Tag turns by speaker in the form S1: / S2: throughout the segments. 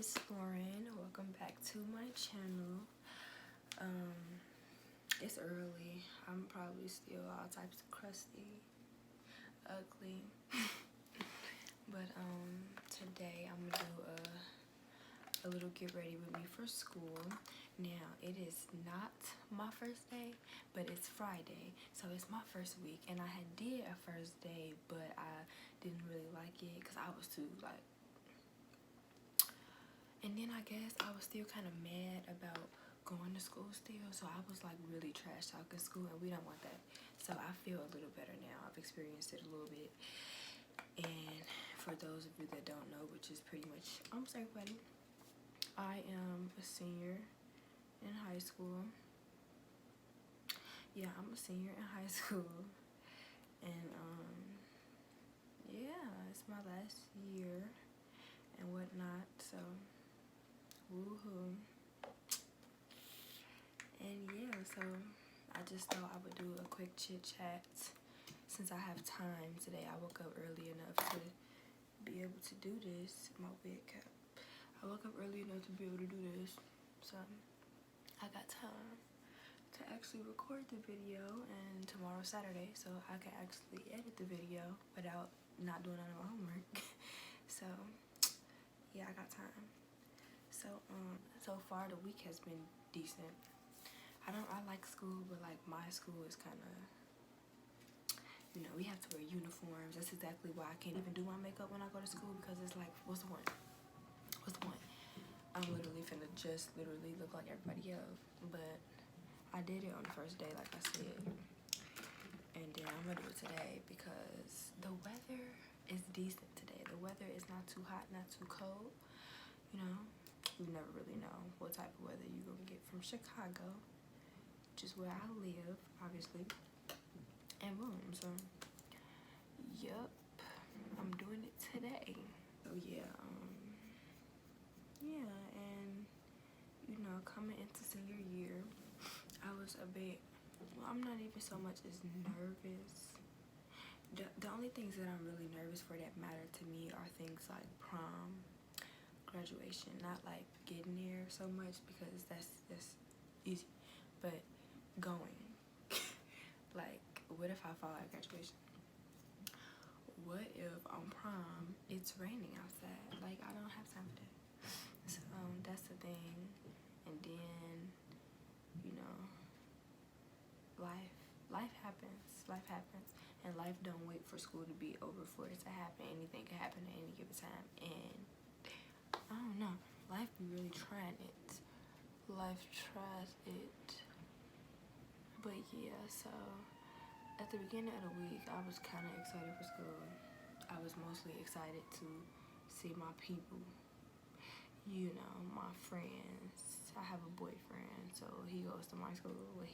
S1: it's Lauren. Welcome back to my channel. It's early. I'm probably still all types of crusty, ugly. But today I'm gonna do a little get ready with me for school. Now it is not my first day, but it's Friday, so it's my first week, and I did a first day, but I didn't really like it because I was too like. And then I guess I was still kind of mad about going to school still, so I was like really trash talking school, and we don't want that. So I feel a little better now. I've experienced it a little bit. And for those of you that don't know, which is pretty much almost everybody, I am a senior in high school. Yeah, I'm a senior in high school. And yeah, it's my last year and whatnot, so woohoo. And yeah, so I just thought I would do a quick chit chat since I have time today. I woke up early enough to be able to do this. My wig cap. I woke up early enough to be able to do this, so I got time to actually record the video, and tomorrow's Saturday, so I can actually edit the video without not doing none of my homework. So yeah, I got time. So far the week has been decent. I like school, but like my school is kind of, you know, we have to wear uniforms. That's exactly why I can't even do my makeup when I go to school, because it's like, what's the point? What's the point? I'm literally finna just literally look like everybody else. But I did it on the first day, like I said, and then I'm gonna do it today because the weather is decent today. The weather is not too hot, not too cold. You know, you never really know what type of weather you're gonna get from Chicago, which is where I live, obviously. And boom, so yup, I'm doing it today. So yeah, and you know, coming into senior year, I was a bit, well, I'm not even so much as nervous. The only things that I'm really nervous for that matter to me are things like prom, graduation. Not like getting there so much, because that's easy, but going. Like, what if I fall at graduation? What if on prom it's raining outside? Like, I don't have time for that. So that's the thing. And then, you know, life happens, and life don't wait for school to be over for it to happen. Anything can happen at any given time, and I don't know, life be really trying it. Life tries it. But yeah, so at the beginning of the week, I was kind of excited for school. I was mostly excited to see my people, you know, my friends. I have a boyfriend, so he goes to my school. Well,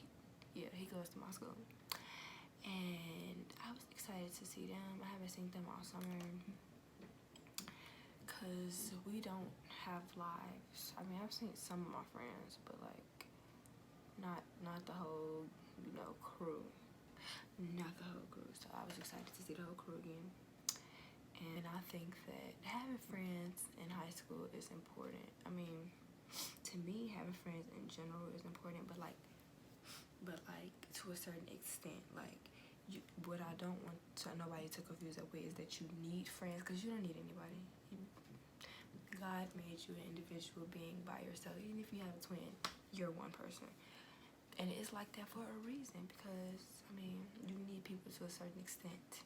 S1: he goes to my school. And I was excited to see them. I haven't seen them all summer because we don't have lives. I mean, I've seen some of my friends, but like not the whole, you know, crew. Not the whole crew. So I was excited to see the whole crew again. And I think that having friends in high school is important. I mean, to me, having friends in general is important, but like to a certain extent. Like, what I don't want nobody to confuse that way is that you need friends, because you don't need anybody. God made you an individual being by yourself. Even if you have a twin, you're one person. And it's like that for a reason, because, I mean, you need people to a certain extent.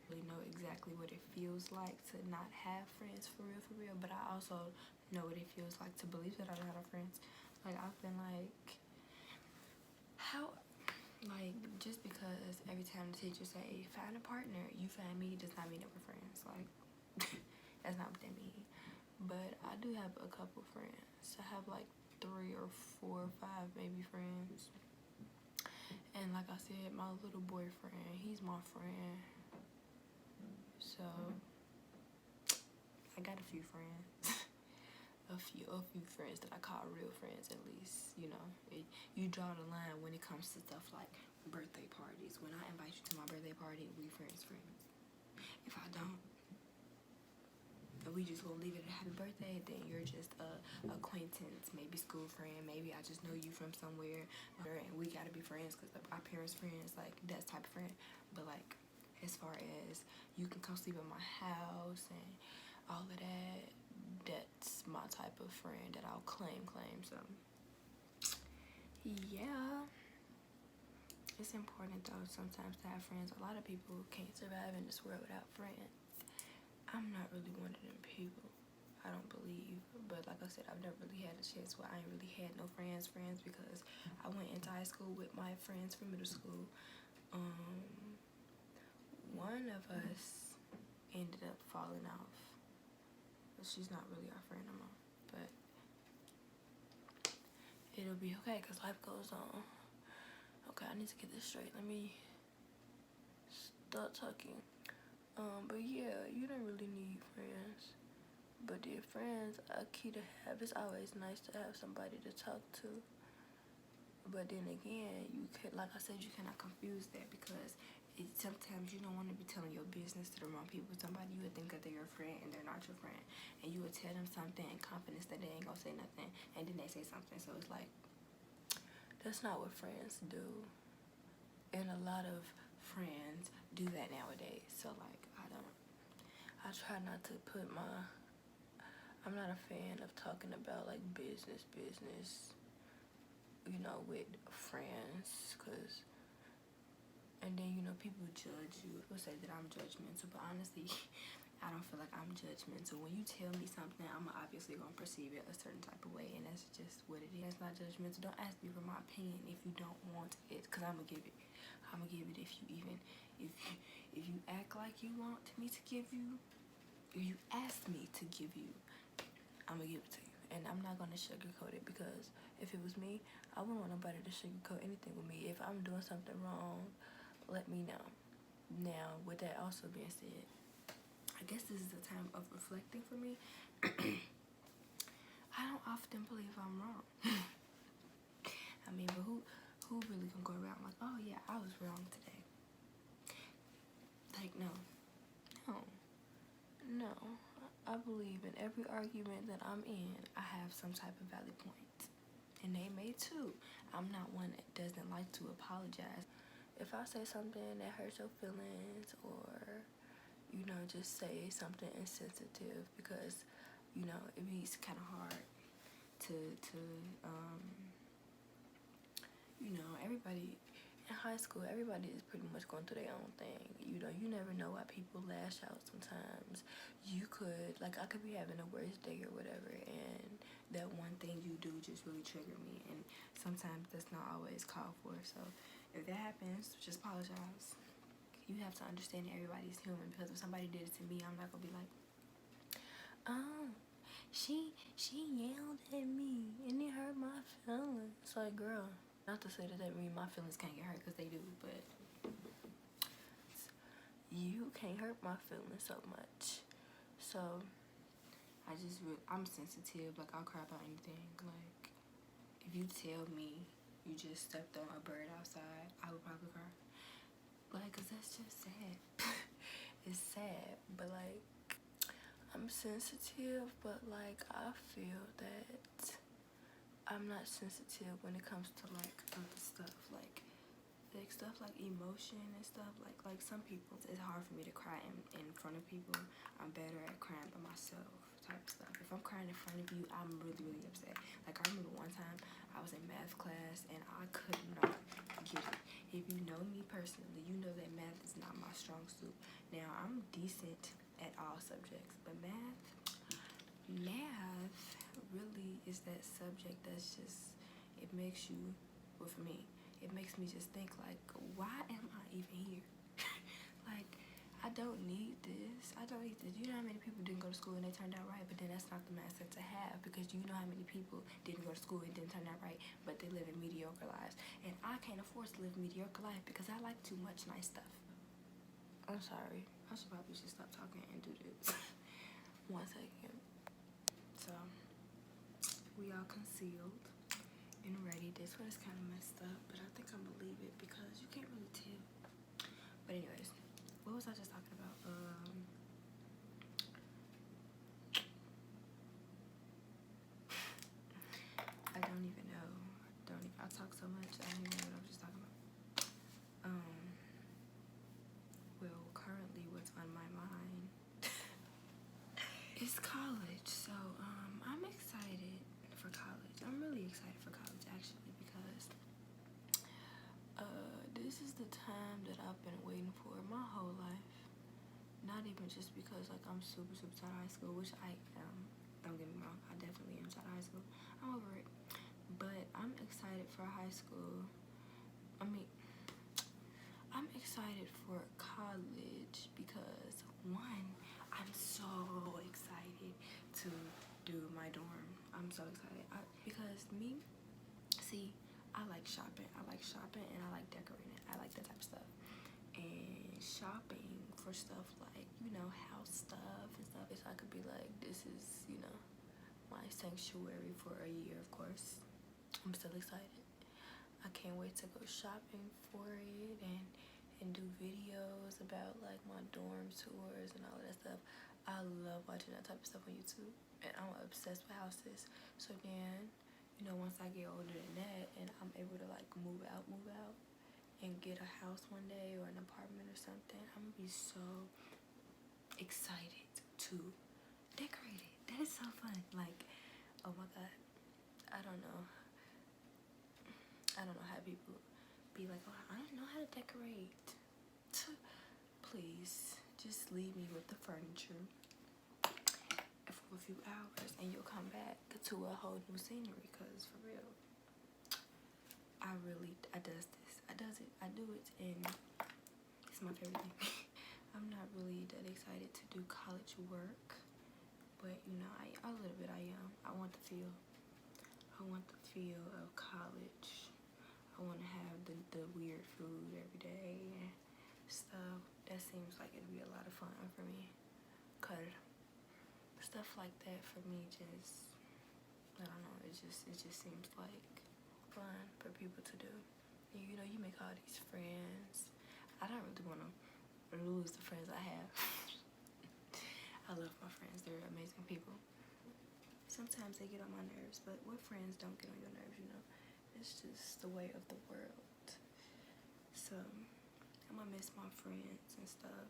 S1: Really know exactly what it feels like to not have friends for real, but I also know what it feels like to believe that I don't have friends. Like, I've been like, how, like, just because every time the teacher say find a partner, you find me, does not mean that we're friends. Like, that's not what that means. But I do have a couple friends. I have like 3 or 4 or 5 maybe friends. And like I said, my little boyfriend, he's my friend. So I got a few friends. a few friends that I call real friends, at least. You know, you draw the line when it comes to stuff like birthday parties. When I invite you to my birthday party, we friends. If I don't, we just gonna leave it at happy birthday, then you're just a acquaintance, maybe school friend, maybe I just know you from somewhere, and we gotta be friends because our parents' friends, like that type of friend. But like, as far as you can come sleep at my house and all of that, that's my type of friend that I'll claim. So yeah, it's important though sometimes to have friends. A lot of people can't survive in this world without friends. I'm not really one of them people, I don't believe. But like I said, I've never really had a chance where I ain't really had no friends because I went into high school with my friends from middle school. One of us ended up falling off, but she's not really our friend no more. But it'll be okay because life goes on. Okay, I need to get this straight. Let me start talking. But yeah, you don't really need friends. But dear friends are key to have. It's always nice to have somebody to talk to. But then again, you could, like I said, you cannot confuse that because sometimes you don't want to be telling your business to the wrong people. Somebody you would think that they're your friend and they're not your friend. And you would tell them something in confidence that they ain't gonna say nothing. And then they say something. So it's like, that's not what friends do. And a lot of friends do that nowadays. So like, I try not to put I'm not a fan of talking about like business, you know, with friends, and then, you know, people judge you. People say that I'm judgmental, but honestly, I don't feel like I'm judgmental. When you tell me something, I'm obviously gonna perceive it a certain type of way, and that's just what it is. It's not judgmental. Don't ask me for my opinion if you don't want it, because I'm gonna give it. I'm gonna give it if you act like you want me to give you, if you ask me to give you, I'm gonna give it to you. And I'm not gonna sugarcoat it, because if it was me, I wouldn't want nobody to sugarcoat anything with me. If I'm doing something wrong, let me know. Now, with that also being said, I guess this is a time of reflecting for me. I don't often believe I'm wrong. I mean, but who really gonna go around like, oh yeah, I was wrong today? Like, no. I believe in every argument that I'm in, I have some type of valid point. And they may too. I'm not one that doesn't like to apologize. If I say something that hurts your feelings, or, you know, just say something insensitive, because, you know, it be kind of hard to you know, everybody in high school, everybody is pretty much going through their own thing. You know, you never know why people lash out sometimes. You could, like, I could be having a worst day or whatever, and that one thing you do just really trigger me, and sometimes that's not always called for. So if that happens, just apologize. You have to understand that everybody's human, because if somebody did it to me, I'm not gonna be like, oh, she yelled at me and it hurt my feelings. It's like, girl, not to say that means my feelings can't get hurt, because they do, but you can't hurt my feelings so much. So I'm sensitive. Like, I'll cry about anything. Like, if you tell me you just stepped on a bird outside, I would probably cry. Like, cause that's just sad. It's sad, but like, I'm sensitive, but like, I feel that I'm not sensitive when it comes to like other stuff, like stuff like emotion and stuff. Like some people, it's hard for me to cry in front of people. I'm better at crying by myself, type of stuff. If I'm crying in front of you, I'm really upset. Like, I remember one time I was in math class and I could not get it. If you know me personally, you know that math is not my strong suit. Now, I'm decent at all subjects, but math really is that subject that's just, it makes you, well, for me, it makes me just think like, why am I even here? Like, I don't need this. You know how many people didn't go to school and they turned out right, but then that's not the mindset to have, because you know how many people didn't go to school and didn't turn out right, but they live in mediocre lives. And I can't afford to live a mediocre life because I like too much nice stuff. I'm sorry. I should probably just stop talking and do this. 1 second. So, we all concealed and ready. This one is kind of messed up, but I think I'm gonna leave it because you can't really tell. But anyways, what was I just talking about? so much. I don't even know what I was just talking about. Well, currently what's on my mind is college. So, I'm excited for college. I'm really excited for college, actually, because this is the time that I've been waiting for my whole life. Not even just because, like, I'm super tired of high school, which I am. Don't get me wrong, I definitely am tired of high school. I'm over it. But I'm excited for high school. I'm excited for college because, one, I'm so excited to do my dorm. I'm so excited. Because I like shopping. I like shopping and I like decorating. I like that type of stuff. And shopping for stuff like, house stuff and stuff. So I could be like, this is, my sanctuary for a year, of course. I'm still excited. I can't wait to go shopping for it and do videos about like my dorm tours and all of that stuff. I love watching that type of stuff on YouTube, and I'm obsessed with houses. So then, once I get older than that and I'm able to like move out and get a house one day or an apartment or something, I'm gonna be so excited to decorate it. That is so fun. Like, oh my god, I don't know how people be like, oh, I don't know how to decorate. Please, just leave me with the furniture for a few hours and you'll come back to a whole new scenery, because for real, I do it, and it's my favorite thing. I'm not really that excited to do college work, but a little bit I am. I want the feel of college. I want to have the weird food every day and stuff. That seems like it'd be a lot of fun for me. Cause stuff like that for me just, I don't know, it just seems like fun for people to do. And, you make all these friends. I don't really want to lose the friends I have. I love my friends. They're amazing people. Sometimes they get on my nerves, but what friends don't get on your nerves, It's just the way of the world. So, I'm gonna miss my friends and stuff.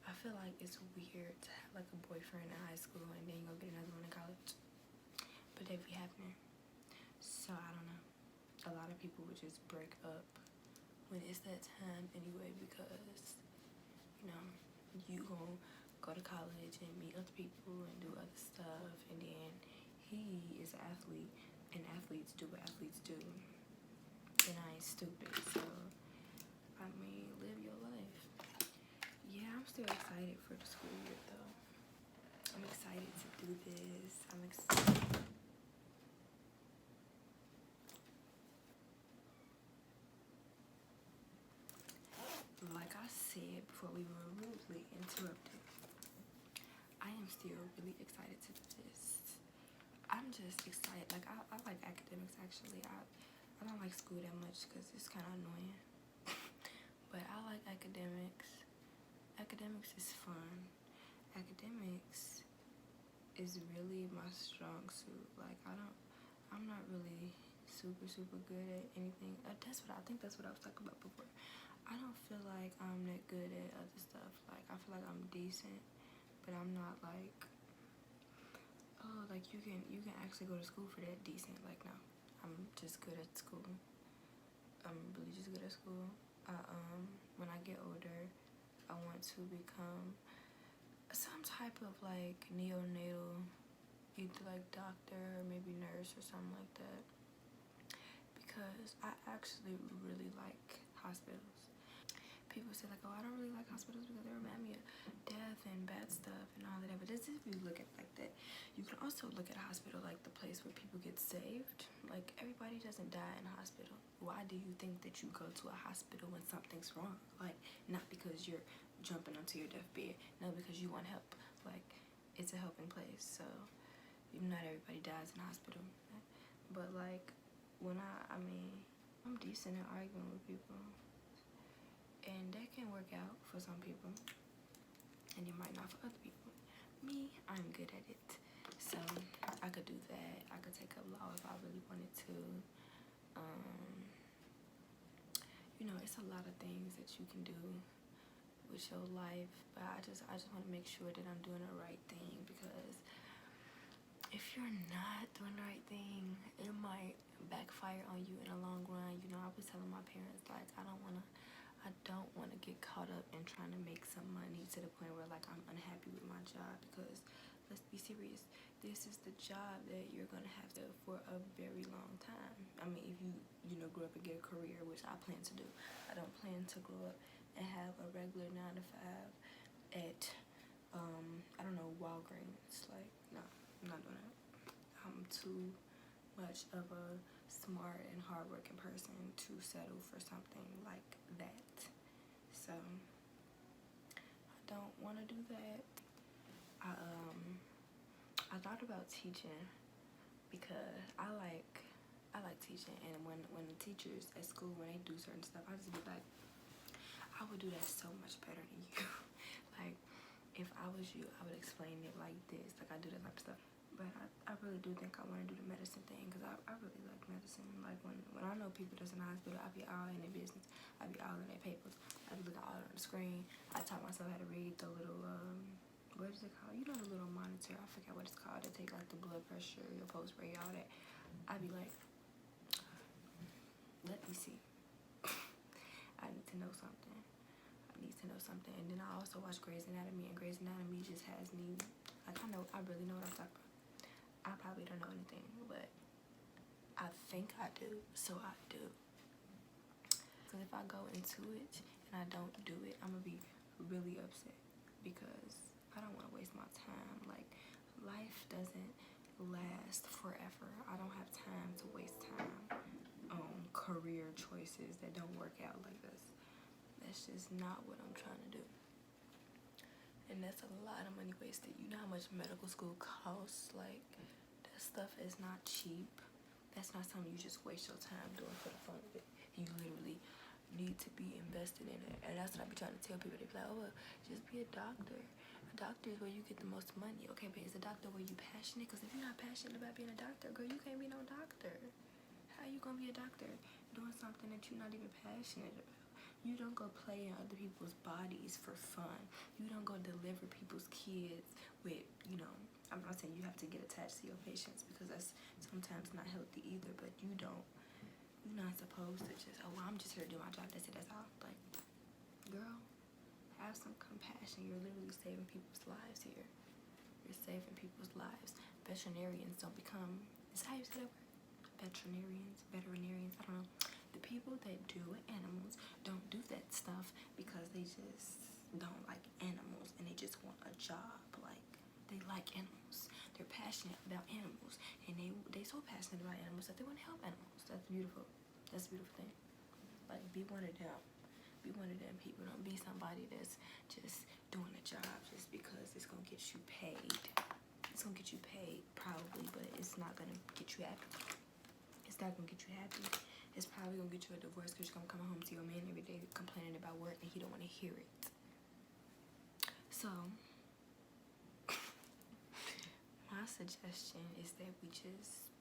S1: I feel like it's weird to have like a boyfriend in high school and then you go get another one in college. But they be happening. So, I don't know. A lot of people would just break up when it's that time anyway, because, you gonna go to college and meet other people and do other stuff, and then he is an athlete, and athletes do what athletes do, and I ain't stupid. So live your life. Yeah, I'm still excited for the school year though. I'm excited to do this. I'm excited. Like I said before we were rudely interrupted, I am still really excited to do this. I'm just excited. Like, I like academics, actually. I don't like school that much because it's kind of annoying. But I like academics. Academics is fun. Academics is really my strong suit. Like, I'm not really super good at anything. I think that's what I was talking about before. I don't feel like I'm that good at other stuff. Like, I feel like I'm decent, but I'm not like, oh, like you can actually go to school for that decent. Like, no, I'm just good at school. I'm really just good at school. When I get older, I want to become some type of like neonatal, either like doctor or maybe nurse or something like that, because I actually really like hospitals. People say like, oh, I don't really like hospitals because they remind me of death and bad stuff and all of that. But if you look at it like that, you can also look at a hospital like the place where people get saved. Like, everybody doesn't die in a hospital. Why do you think that you go to a hospital when something's wrong? Like, not because you're jumping onto your deathbed. No, because you want help. Like, it's a helping place. So, not everybody dies in a hospital. But like, when I'm decent at arguing with people. And that can work out for some people, and it might not for other people. Me, I'm good at it. So I could do that. I could take up law if I really wanted to. you know, it's a lot of things that you can do with your life, but I just want to make sure that I'm doing the right thing, because if you're not doing the right thing, it might backfire on you in the long run. You know, I was telling my parents, like, I don't want to get caught up in trying to make some money to the point where, like, I'm unhappy with my job, because let's be serious, this is the job that you're going to have to for a very long time. I mean, if you know, grow up and get a career, which I plan to do. I don't plan to grow up and have a regular 9 to 5 at I don't know, Walgreens. Like, no, I'm not doing that. I'm too much of a smart and hardworking person to settle for something like that. So I don't want to do that. I thought about teaching, because I like teaching, and when the teachers at school, when they do certain stuff, I just be like, I would do that so much better than you. Like, if I was you, I would explain it like this, like I do that type of stuff. But I really do think I want to do the medicine thing, because I really like medicine. Like, when I know people that's in the hospital, I be all in their business. I be all in their papers. I be looking all on the screen. I taught myself how to read the little, what is it called? You know, the little monitor. I forget what it's called. They take, like, the blood pressure, your pulse rate, all that. I be like, let me see. I need to know something. And then I also watch Grey's Anatomy, and Grey's Anatomy just has me, like, I really know what I'm talking about. I probably don't know anything, but I think I do, so I do. Because if I go into it and I don't do it, I'm gonna be really upset, because I don't want to waste my time. Like, life doesn't last forever. I don't have time to waste time on career choices that don't work out like this. That's just not what I'm trying to do. And that's a lot of money wasted. You know how much medical school costs? Like, that stuff is not cheap. That's not something you just waste your time doing for the fun of it. You literally need to be invested in it. And that's what I be trying to tell people. They be like, oh, well, just be a doctor. A doctor is where you get the most money. Okay, but is a doctor where you passionate? Because if you're not passionate about being a doctor, girl, you can't be no doctor. How you gonna be a doctor doing something that you're not even passionate about? You don't go play in other people's bodies for fun. You don't go deliver people's kids with, you know, I'm not saying you have to get attached to your patients, because that's sometimes not healthy either, but you're not supposed to just, oh, well, I'm just here to do my job, that's it, that's all. Like, girl, have some compassion. You're literally saving people's lives here. You're saving people's lives. Veterinarians don't become, is that how you say that word? Veterinarians, I don't know. The people that do animals don't do that stuff because they just don't like animals, and they just want a job. Like, they like animals. They're passionate about animals, and they so passionate about animals that they want to help animals. That's beautiful. That's a beautiful thing. Like, be one of them. Be one of them people. Don't be somebody that's just doing a job just because it's gonna get you paid. It's gonna get you paid probably, but it's not gonna get you happy. It's not gonna get you happy. It's probably gonna get you a divorce, because you're gonna come home to your man every day complaining about work, and he don't want to hear it. So my suggestion is that we just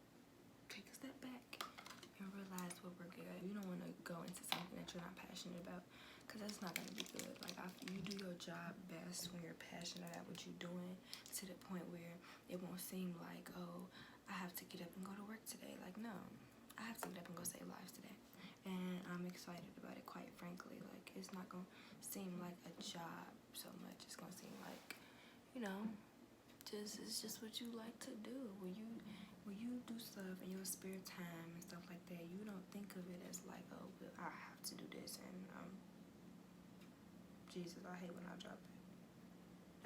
S1: take a step back and realize what we're good at. You don't want to go into something that you're not passionate about, because that's not gonna be good. Like, you do your job best when you're passionate at what you're doing, to the point where it won't seem like, oh, I have to get up and go to work today. Like, no, I have to get up and go save lives today. And I'm excited about it, quite frankly. Like, it's not gonna seem like a job so much. It's gonna seem like, you know, it's just what you like to do. When you do stuff in your spare time and stuff like that, you don't think of it as like, oh, well, I have to do this, and Jesus, I hate when I drop it.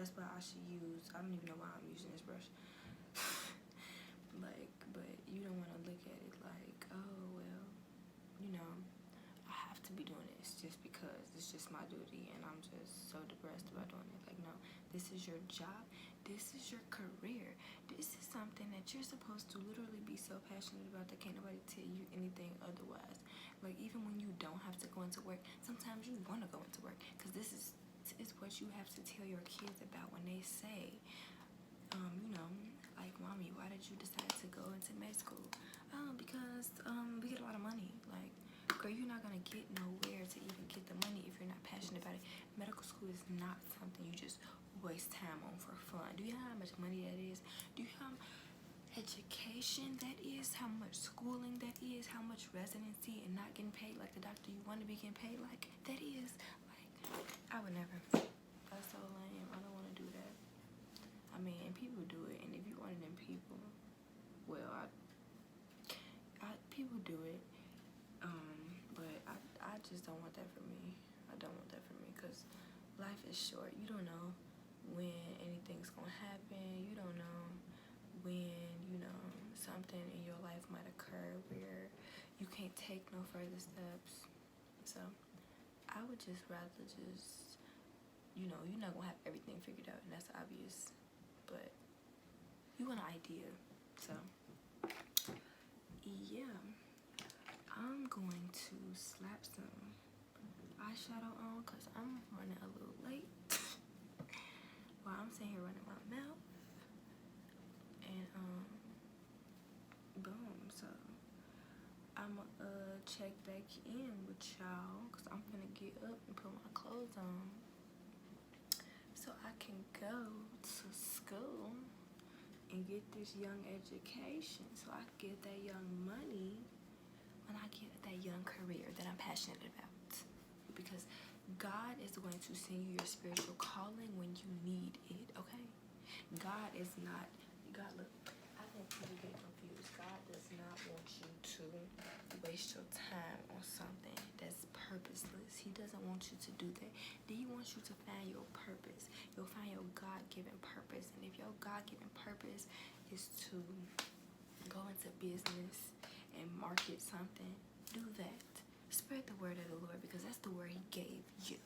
S1: That's why I should use, I don't even know why I'm using this brush. Like, but you don't want to look at it like, oh, well, you know, I have to be doing this just because it's just my duty, and I'm just so depressed about doing it. Like, no, this is your job. This is your career. This is something that you're supposed to literally be so passionate about that can't nobody tell you anything otherwise. Like, even when you don't have to go into work, sometimes you want to go into work, because this is what you have to tell your kids about when they say, you know, like, mommy, why did you decide to go into med school? Because we get a lot of money. Like, girl, you're not gonna get nowhere to even get the money if you're not passionate about it. Medical school is not something you just waste time on for fun. Do you know how much money that is? Do you know how education that is? How much schooling that is? How much residency and not getting paid like the doctor you want to be getting paid like that is? Like, I would never. That's so lame. I don't want to do that. I mean, and people do it, and if you're one of them people, well, people do it. But I just don't want that for me. I don't want that for me, because life is short. You don't know when anything's gonna happen. You don't know when, you know, something in your life might occur where you can't take no further steps. So I would just rather just, you know, you're not gonna have everything figured out, and that's obvious, but you want an idea. So yeah, I'm going to slap some eyeshadow on because I'm running a little late while I'm sitting here running my mouth. And boom. So I'm check back in with y'all because I'm gonna get up and put my clothes on so I can go to school and get this young education, so I can get that young money when I get that young career that I'm passionate about. Because God is going to send you your spiritual calling when you need it, okay? God is not, God, look, I think people get confused. God does not want you to waste your time on something that's purposeless. He doesn't want you to do that. He wants you to find your purpose. You'll find your God-given purpose. And if your God-given purpose is to go into business and market something, do that. Spread the word of the Lord, because that's the word he gave you.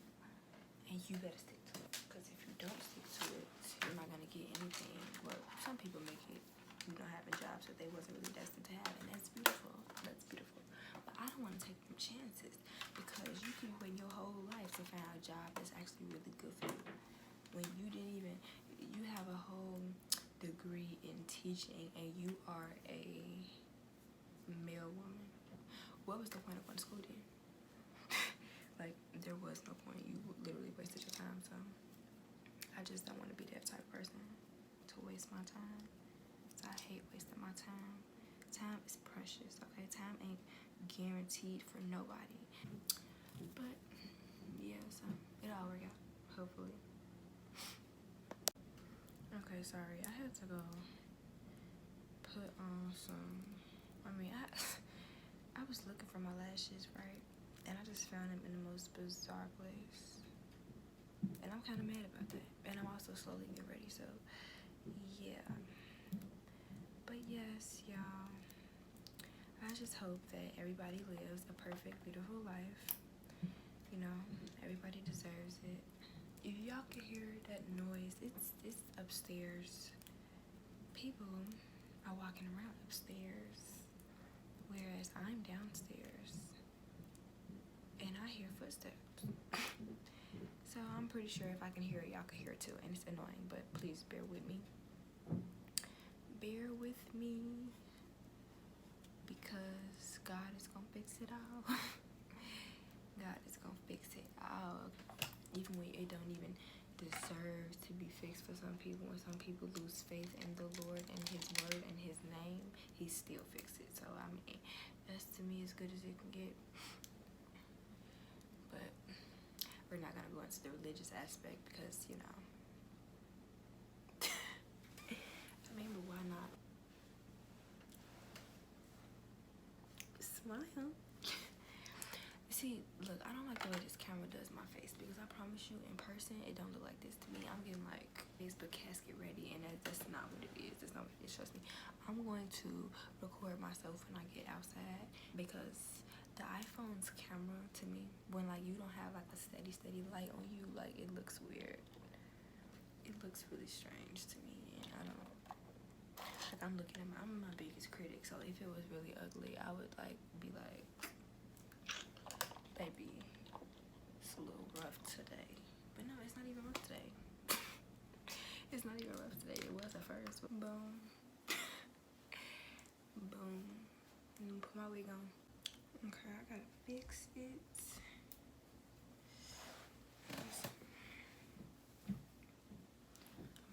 S1: And you better stick to it. Because if you don't stick to it, you're not going to get anything. Well, some people make it, you know, having jobs that they wasn't really destined to have. And that's beautiful. That's beautiful. But I don't want to take them chances, because you can wait your whole life to find a job that's actually really good for you. When you didn't even, you have a whole degree in teaching and you are a male woman. What was the point of going to school then? Like, there was no point. You literally wasted your time. So I just don't want to be that type of person to waste my time. So I hate wasting my time. Time is precious, okay? Time ain't guaranteed for nobody. But yeah, so it'll all work out, hopefully. Okay, sorry, I had to go put on some, I was looking for my lashes, right? And I just found them in the most bizarre place. And I'm kind of mad about that. And I'm also slowly getting ready, so yeah. But yes, y'all, I just hope that everybody lives a perfect, beautiful life. You know, everybody deserves it. If y'all can hear that noise, it's upstairs. People are walking around upstairs, whereas I'm downstairs, and I hear footsteps. So I'm pretty sure if I can hear it, y'all can hear it too, and it's annoying, but please bear with me. Bear with me, because God is gonna fix it all. God is gonna fix it all. Even when it don't even deserve to be fixed for some people, when some people lose faith in the Lord and his word and his name, he still fixes it. So I mean, that's to me as good as it can get. But we're not gonna go into the religious aspect, because, you know, I mean, but why not? Smile. See, look, I don't like the way this camera does my face, because I promise you, in person, it don't look like this to me. I'm getting like Facebook casket ready, and that's not what it is. That's not what it is. Trust me. I'm going to record myself when I get outside, because the iPhone's camera, to me, when like you don't have like a steady light on you, like it looks weird. It looks really strange to me, and I don't. Like, I'm looking at I'm my biggest critic, so if it was really ugly, I would like be like, baby, it's a little rough today. But no, it's not even rough today. It's not even rough today. It was at first. Boom. Boom. Put my wig on. Okay, I gotta fix it.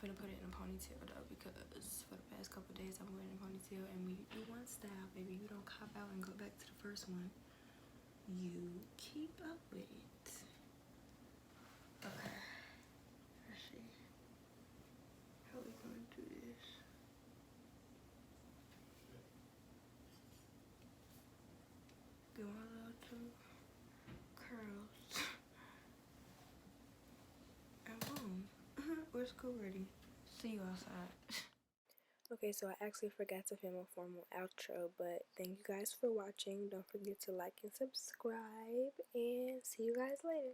S1: I'm gonna put it in a ponytail though, because for the past couple days I'm wearing a ponytail, and when you do one style, baby, you don't cop out and go back to the first one. You keep up with it. Okay. Let's see. How we gonna do this? Do my little two curls. And boom. We're school ready. See you outside. Okay, so I actually forgot to film a formal outro, but thank you guys for watching. Don't forget to like and subscribe, and see you guys later.